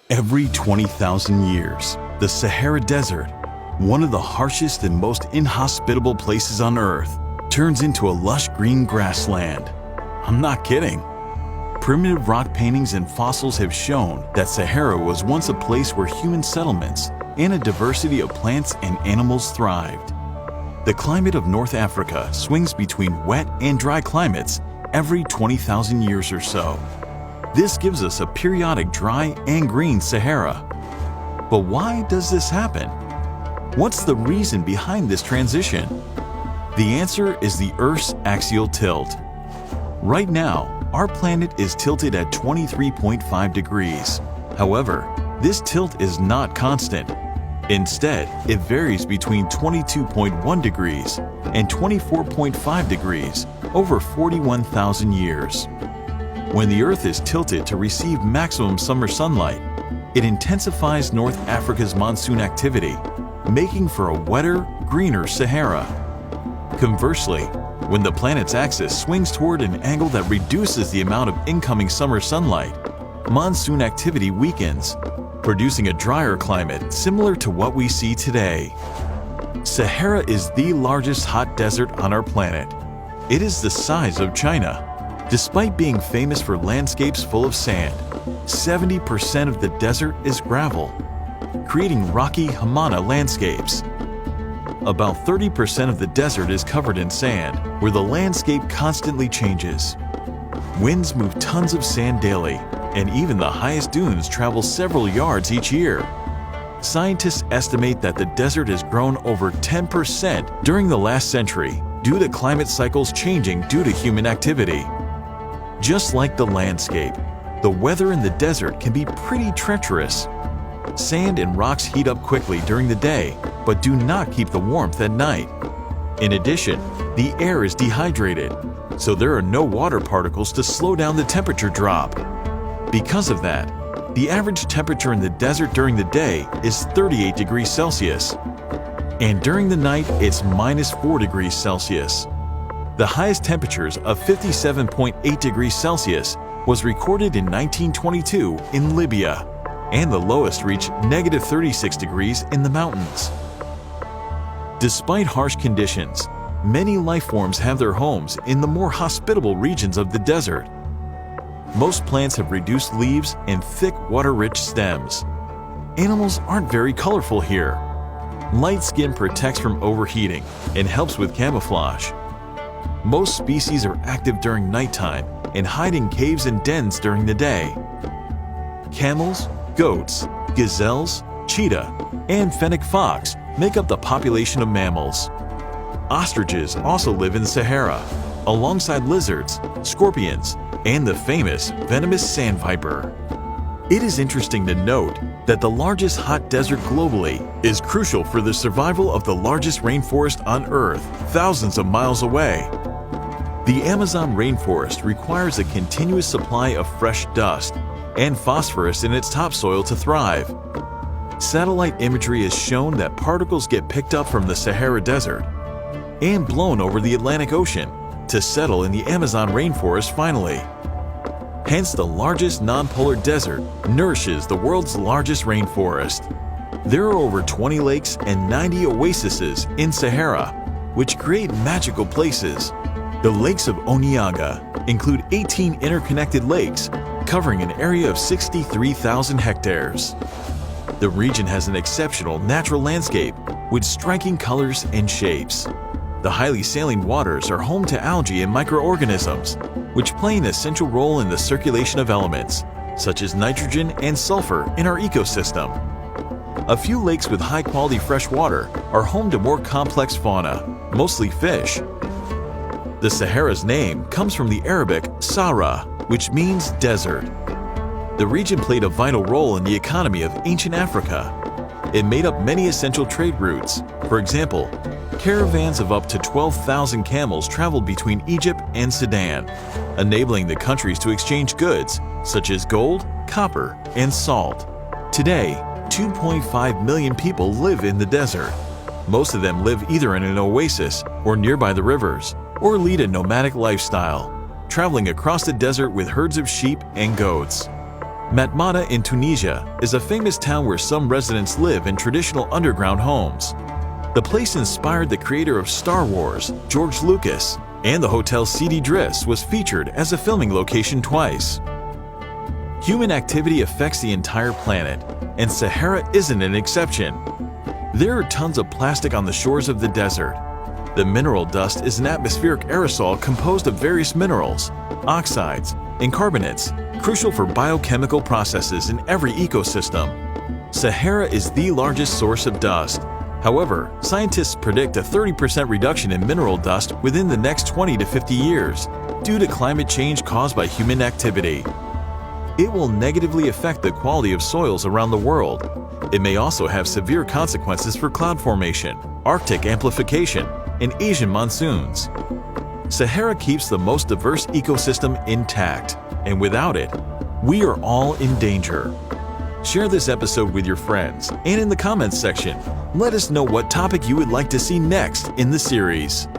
Every 20,000 years, the Sahara Desert, one of the harshest and most inhospitable places on Earth, turns into a lush green grassland. I'm not kidding. Primitive rock paintings and fossils have shown that Sahara was once a place where human settlements and a diversity of plants and animals thrived. The climate of North Africa swings between wet and dry climates every 20,000 years or so. This gives us a periodic dry and green Sahara. But why does this happen? What's the reason behind this transition? The answer is the Earth's axial tilt. Right now, our planet is tilted at 23.5 degrees. However, this tilt is not constant. Instead, it varies between 22.1 degrees and 24.5 degrees over 41,000 years. When the Earth is tilted to receive maximum summer sunlight, it intensifies North Africa's monsoon activity, making for a wetter, greener Sahara. Conversely, when the planet's axis swings toward an angle that reduces the amount of incoming summer sunlight, monsoon activity weakens, producing a drier climate similar to what we see today. Sahara is the largest hot desert on our planet. It is the size of China. Despite being famous for landscapes full of sand, 70% of the desert is gravel, creating rocky Hamana landscapes. About 30% of the desert is covered in sand, where the landscape constantly changes. Winds move tons of sand daily, and even the highest dunes travel several yards each year. Scientists estimate that the desert has grown over 10% during the last century due to climate cycles changing due to human activity. Just like the landscape, the weather in the desert can be pretty treacherous. Sand and rocks heat up quickly during the day, but do not keep the warmth at night. In addition, the air is dehydrated, so there are no water particles to slow down the temperature drop. Because of that, the average temperature in the desert during the day is 38 degrees Celsius, and during the night it's -4 degrees Celsius. The highest temperatures of 57.8 degrees Celsius was recorded in 1922 in Libya, and the lowest reached -36 degrees in the mountains. Despite harsh conditions, many life forms have their homes in the more hospitable regions of the desert. Most plants have reduced leaves and thick, water-rich stems. Animals aren't very colorful here. Light skin protects from overheating and helps with camouflage. Most species are active during nighttime and hide in caves and dens during the day. Camels, goats, gazelles, cheetah, and fennec fox make up the population of mammals. Ostriches also live in Sahara, alongside lizards, scorpions, and the famous venomous sand viper. It is interesting to note that the largest hot desert globally is crucial for the survival of the largest rainforest on Earth, thousands of miles away. The Amazon rainforest requires a continuous supply of fresh dust and phosphorus in its topsoil to thrive. Satellite imagery has shown that particles get picked up from the Sahara Desert and blown over the Atlantic Ocean to settle in the Amazon rainforest finally. Hence, the largest non-polar desert nourishes the world's largest rainforest. There are over 20 lakes and 90 oases in Sahara, which create magical places. The lakes of Oniaga include 18 interconnected lakes covering an area of 63,000 hectares. The region has an exceptional natural landscape with striking colors and shapes. The highly saline waters are home to algae and microorganisms, which play an essential role in the circulation of elements, such as nitrogen and sulfur in our ecosystem. A few lakes with high-quality fresh water are home to more complex fauna, mostly fish. The Sahara's name comes from the Arabic Sahara, which means desert. The region played a vital role in the economy of ancient Africa. It made up many essential trade routes. For example, caravans of up to 12,000 camels traveled between Egypt and Sudan, enabling the countries to exchange goods such as gold, copper, and salt. Today, 2.5 million people live in the desert. Most of them live either in an oasis or nearby the rivers, or lead a nomadic lifestyle, traveling across the desert with herds of sheep and goats. Matmata in Tunisia is a famous town where some residents live in traditional underground homes. The place inspired the creator of Star Wars, George Lucas, and the hotel Sidi Driss was featured as a filming location twice. Human activity affects the entire planet, and Sahara isn't an exception. There are tons of plastic on the shores of the desert. The mineral dust is an atmospheric aerosol composed of various minerals, oxides, and carbonates, crucial for biochemical processes in every ecosystem. Sahara is the largest source of dust. However, scientists predict a 30% reduction in mineral dust within the next 20 to 50 years due to climate change caused by human activity. It will negatively affect the quality of soils around the world. It may also have severe consequences for cloud formation, Arctic amplification, and Asian monsoons. Sahara keeps the most diverse ecosystem intact, and without it, we are all in danger. Share this episode with your friends, and in the comments section, let us know what topic you would like to see next in the series.